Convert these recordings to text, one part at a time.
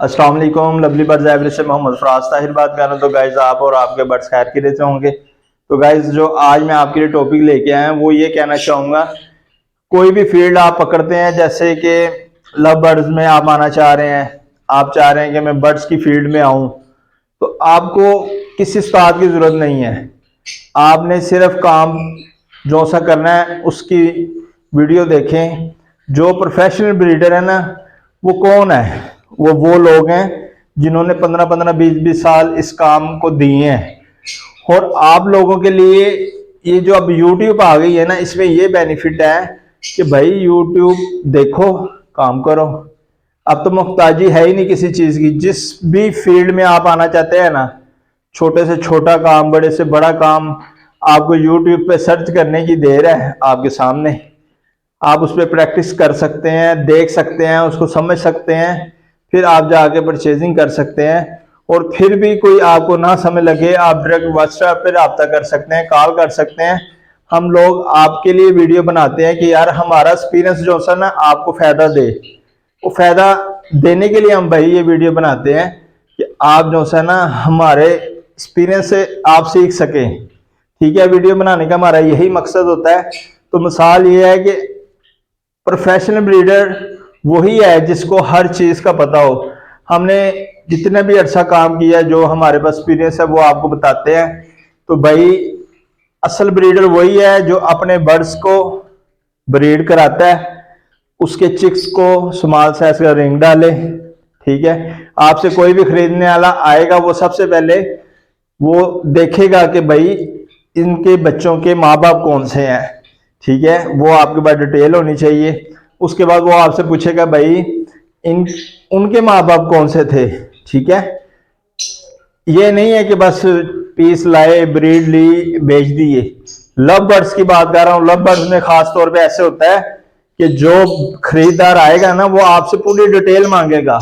अस्सलाम वालेकुम। Lovely birds average से मोहम्मद फराज ताहिर बात कर रहा हूँ। तो गाइज आप और आपके बर्ड्स खैर की रहते होंगे। तो गाइज जो आज मैं आपके लिए टॉपिक लेके आया हूँ वो ये कहना चाहूँगा, कोई भी फील्ड आप पकड़ते हैं, जैसे कि लव बर्ड्स में आप आना चाह रहे हैं, आप चाह रहे हैं कि मैं बर्ड्स की फील्ड में आऊँ, तो आपको किसी उस्ताद की ज़रूरत नहीं है। आपने सिर्फ काम जो सा करना है उसकी वीडियो देखें। जो प्रोफेशनल ब्रीडर है ना, वो कौन है? वो लोग हैं जिन्होंने 15-15 20-20 साल इस काम को दिए हैं। और आप लोगों के लिए ये जो अब यूट्यूब आ गई है ना, इसमें ये बेनिफिट है कि भाई यूट्यूब देखो, काम करो। अब तो मुख्ताजी है ही नहीं किसी चीज़ की। जिस भी फील्ड में आप आना चाहते हैं ना, छोटे से छोटा काम, बड़े से बड़ा काम, आपको यूट्यूब पे सर्च करने की देर है आपके सामने। आप उस पर प्रैक्टिस कर सकते हैं, देख सकते हैं, उसको समझ सकते हैं, फिर आप जाके परचेजिंग कर सकते हैं। और फिर भी कोई आपको ना समझ लगे, आप डायरेक्ट व्हाट्सएप पे रब्ता कर सकते हैं, कॉल कर सकते हैं। हम लोग आपके लिए वीडियो बनाते हैं कि यार हमारा एक्सपीरियंस जो सा ना आपको फ़ायदा दे। वो फ़ायदा देने के लिए हम भाई ये वीडियो बनाते हैं कि आप जो सा ना हमारे एक्सपीरियंस से आप सीख सकें। ठीक है, वीडियो बनाने का हमारा यही मकसद होता है। तो मिसाल ये है कि प्रोफेशनल ब्रीडर वही है जिसको हर चीज़ का पता हो। हमने जितने भी अर्सा काम किया, जो हमारे पास एक्सपीरियंस है वो आपको बताते हैं। तो भाई असल ब्रीडर वही है जो अपने बर्ड्स को ब्रीड कराता है, उसके चिक्स को स्मॉल साइज का रिंग डाले। ठीक है, आपसे कोई भी खरीदने वाला आएगा, वो सबसे पहले वो देखेगा कि भाई इनके बच्चों के माँ बाप कौन से हैं। ठीक है, वो आपके पास डिटेल होनी चाहिए। उसके बाद वो आपसे पूछेगा भाई इन उनके माँ बाप कौन से थे। ठीक है, ये नहीं है कि बस पीस लाए, ब्रीड ली, बेच दिए। लव बर्ड्स की बात कर रहा हूँ। लव बर्ड्स में खास तौर पे ऐसे होता है कि जो खरीदार आएगा ना, वो आपसे पूरी डिटेल मांगेगा।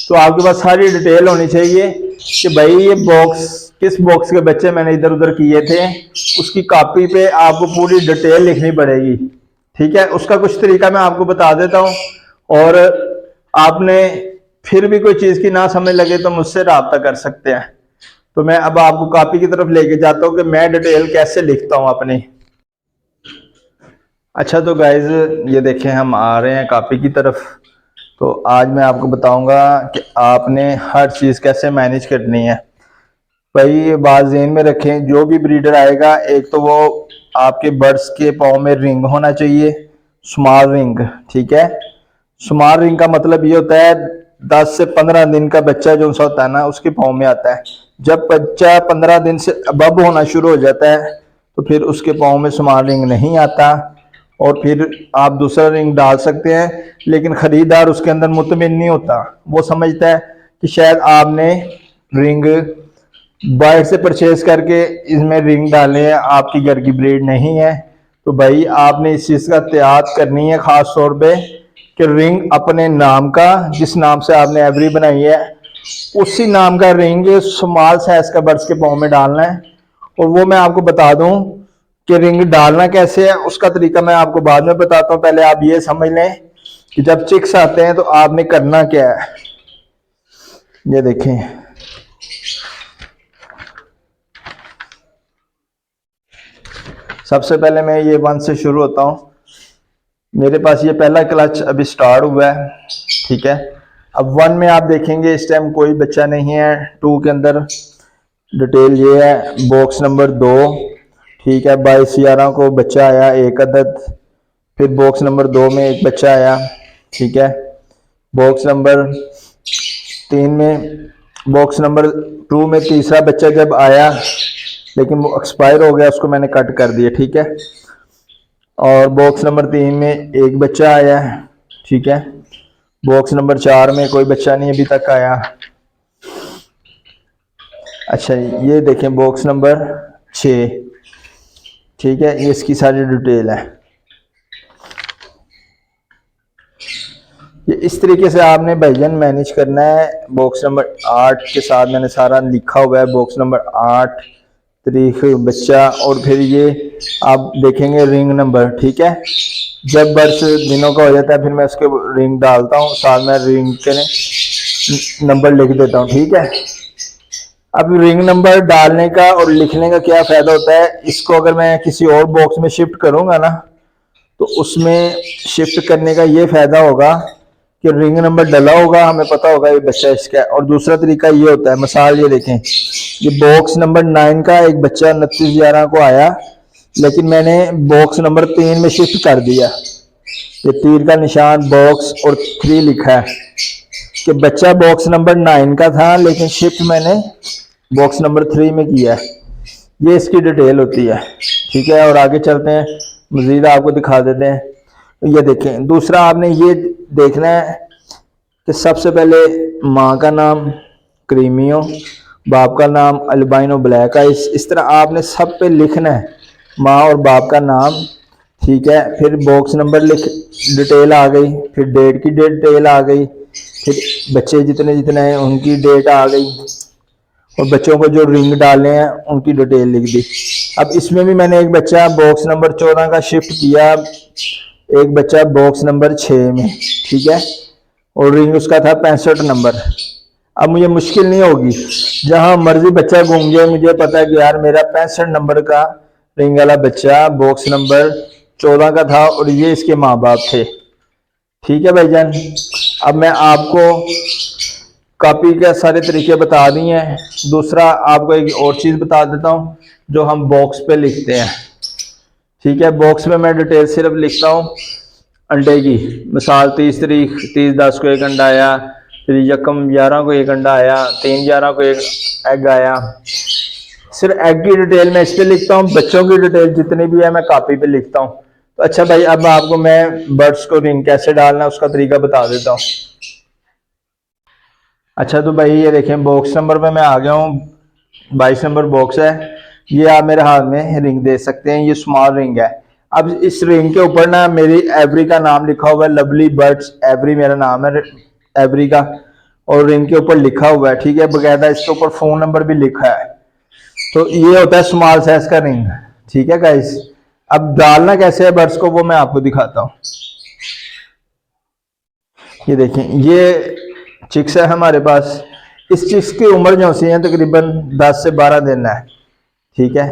तो आपके पास सारी डिटेल होनी चाहिए कि भाई ये बॉक्स, किस बॉक्स के बच्चे मैंने इधर उधर किए थे, उसकी कॉपी पे आपको पूरी डिटेल लिखनी पड़ेगी। ठीक है, उसका कुछ तरीका मैं आपको बता देता हूँ। और आपने फिर भी कोई चीज़ की ना समझ लगे तो मुझसे रब्ता कर सकते हैं। तो मैं अब आपको कॉपी की तरफ लेके जाता हूँ कि मैं डिटेल कैसे लिखता हूँ अपनी। अच्छा, तो गाइज ये देखें, हम आ रहे हैं कॉपी की तरफ। तो आज मैं आपको बताऊंगा कि आपने हर चीज़ कैसे मैनेज करनी है। भाई ये बात ज़हन में रखें, जो भी ब्रीडर आएगा, एक तो वो आपके बर्ड्स के पाँव में रिंग होना चाहिए, स्मॉल रिंग। ठीक है, स्मॉल रिंग का मतलब ये होता है 10 से 15 दिन का बच्चा जो सा होता है ना, उसके पाँव में आता है। जब बच्चा 15 दिन से अबव होना शुरू हो जाता है तो फिर उसके पाँव में स्मॉल रिंग नहीं आता, और फिर आप दूसरा रिंग डाल सकते हैं। लेकिन ख़रीदार उसके अंदर मुतमिन नहीं होता, वो समझता है कि शायद आपने रिंग बाहर से परचेज करके इसमें रिंग डाले हैं, आपकी घर की ब्रीड नहीं है। तो भाई आपने इस चीज़ का एहतियात करनी है ख़ास तौर पे कि रिंग अपने नाम का, जिस नाम से आपने एवरी बनाई है, उसी नाम का रिंग स्मॉल साइज का बर्ड्स के पाँव में डालना है। और वो मैं आपको बता दूं कि रिंग डालना कैसे है, उसका तरीका मैं आपको बाद में बताता हूँ। पहले आप ये समझ लें कि जब चिक्स आते हैं तो आपने करना क्या है। ये देखें, सबसे पहले मैं ये 1 से शुरू होता हूँ। मेरे पास ये पहला क्लच अभी स्टार्ट हुआ है। ठीक है, अब 1 में आप देखेंगे इस टाइम कोई बच्चा नहीं है। 2 के अंदर डिटेल ये है, बॉक्स नंबर 2। ठीक है, 22/11 को बच्चा आया 1 अदद। फिर बॉक्स नंबर 2 में एक बच्चा आया। ठीक है, बॉक्स नंबर 3 में, बॉक्स नंबर 2 में तीसरा बच्चा जब आया, लेकिन वो एक्सपायर हो गया, उसको मैंने कट कर दिया। ठीक है, और बॉक्स नंबर 3 में एक बच्चा आया है। ठीक है, बॉक्स नंबर 4 में कोई बच्चा नहीं अभी तक आया। अच्छा, ये देखें बॉक्स नंबर 6। ठीक है, ये इसकी सारी डिटेल है। ये इस तरीके से आपने भाईजान मैनेज करना है। बॉक्स नंबर 8 के साथ मैंने सारा लिखा हुआ है, बॉक्स नंबर 8, तारीख, बच्चा, और फिर ये आप देखेंगे रिंग नंबर। ठीक है, जब बर्ड्स दिनों का हो जाता है फिर मैं उसके रिंग डालता हूँ, साथ में रिंग के नंबर लिख देता हूँ, ठीक है। अब रिंग नंबर डालने का और लिखने का क्या फायदा होता है, इसको अगर मैं किसी और बॉक्स में शिफ्ट करूंगा ना, तो उसमें शिफ्ट करने का ये फायदा होगा कि रिंग नंबर डला होगा, हमें पता होगा ये बच्चा इसका है। और दूसरा तरीका ये होता है, मिसाल ये देखें, ये बॉक्स नंबर 9 का एक बच्चा 29/11 को आया, लेकिन मैंने बॉक्स नंबर 3 में शिफ्ट कर दिया। ये तीर का निशान बॉक्स और 3 लिखा है कि बच्चा बॉक्स नंबर 9 का था, लेकिन शिफ्ट मैंने बॉक्स नंबर 3 में किया है। ये इसकी डिटेल होती है, ठीक है। और आगे चलते हैं, मजीद आपको दिखा देते हैं। ये देखें, दूसरा आपने ये देखना है कि सबसे पहले माँ का नाम क्रीमियो, बाप का नाम अल्बाइनो ब्लैक आइस, इस तरह आपने सब पे लिखना है माँ और बाप का नाम, ठीक है। फिर बॉक्स नंबर लिख, डिटेल आ गई, फिर डेट की डिटेल आ गई, फिर बच्चे जितने जितने हैं उनकी डेट आ गई, और बच्चों को जो रिंग डालने हैं उनकी डिटेल लिख दी। अब इसमें भी मैंने एक बच्चा बॉक्स नंबर 14 का शिफ्ट किया, एक बच्चा बॉक्स नंबर 6 में, ठीक है, और रिंग उसका था 65 नंबर। अब मुझे मुश्किल नहीं होगी, जहां मर्जी बच्चा घूम जाए, मुझे पता है कि यार मेरा 65 नंबर का रिंग वाला बच्चा बॉक्स नंबर 14 का था और ये इसके माँ बाप थे, ठीक है भाईजान। अब मैं आपको कॉपी के सारे तरीके बता दिए हैं। दूसरा आपको एक और चीज़ बता देता हूँ जो हम बॉक्स पे लिखते हैं, ठीक है। बॉक्स में मैं डिटेल सिर्फ लिखता हूँ अंडे की, मिसाल 30 तारीख 30/10 को एक अंडा आया, फिर 1/11 को एक अंडा आया, 3/11 को एक एग आया। सिर्फ एग की डिटेल मैं इस पर लिखता हूँ, बच्चों की डिटेल जितनी भी है मैं कॉपी पे लिखता हूँ। तो अच्छा भाई, अब आपको मैं बर्ड्स को रिंग कैसे डालना है उसका तरीका बता देता हूँ। अच्छा तो भाई ये देखें, बॉक्स नंबर पे मैं आ गया हूँ, 22 नंबर बॉक्स है। ये आप मेरे हाथ में रिंग दे सकते हैं, ये स्मॉल रिंग है। अब इस रिंग के ऊपर ना मेरी एवरी का नाम लिखा हुआ है, लवली बर्ड्स एवरी मेरा नाम है एवरी का, और रिंग के ऊपर लिखा हुआ है, ठीक है, बकायदा इसके ऊपर फोन नंबर भी लिखा है। तो ये होता है स्मॉल साइज का रिंग, ठीक है गाइस। अब डालना कैसे है बर्ड्स को वो मैं आपको दिखाता हूँ। ये देखें, ये चिक्स है हमारे पास। इस चिक्स की उम्र जो सी है तकरीबन 10 से 12 दिन है, ठीक है।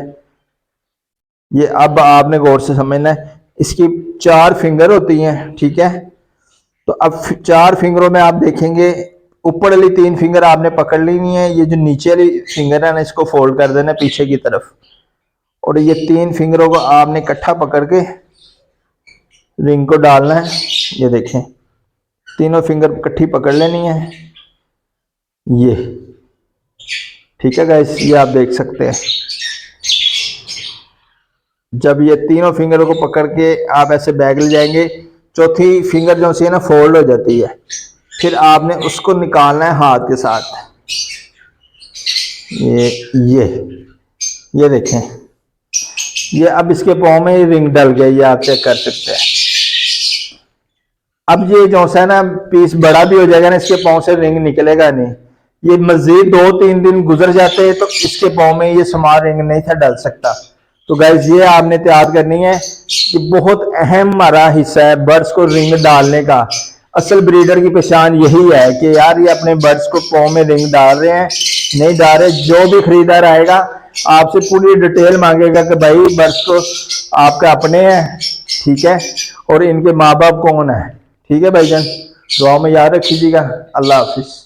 ये अब आपने गौर से समझना है, इसकी 4 फिंगर होती हैं, ठीक है। तो अब 4 फिंगरों में आप देखेंगे ऊपर वाली 3 फिंगर आपने पकड़ लेनी है, ये जो नीचे वाली फिंगर है ना इसको फोल्ड कर देना पीछे की तरफ, और ये 3 फिंगरों को आपने इकट्ठा पकड़ के रिंग को डालना है। ये देखें, तीनों फिंगर इकट्ठी पकड़ लेनी है, ये, ठीक है गाइस। ये आप देख सकते हैं, जब ये तीनों फिंगरों को पकड़ के आप ऐसे बैग ले जाएंगे, चौथी फिंगर जो सी है ना फोल्ड हो जाती है, फिर आपने उसको निकालना है हाथ के साथ। ये देखें, ये अब इसके पाँव में रिंग डल गया, ये आप चेक कर सकते हैं। अब ये जो है ना पीस बड़ा भी हो जाएगा ना, इसके पाँव से रिंग निकलेगा नहीं। ये मजीद 2-3 दिन गुजर जाते हैं तो इसके पाँव में ये स्मॉल रिंग नहीं था डल सकता। तो गाइज ये आपने तैयार करनी है कि बहुत अहम हमारा हिस्सा है बर्ड्स को रिंग डालने का। असल ब्रीडर की पहचान यही है कि यार ये अपने बर्ड्स को पाँव में रिंग डाल रहे हैं, नहीं डाल रहे। जो भी खरीदार आएगा आपसे पूरी डिटेल मांगेगा कि भाई बर्ड्स को आपके अपने हैं, ठीक है, और इनके माँ बाप कौन है, ठीक है भाईजान। दुआ में याद रखिएगा। अल्लाह हाफिज।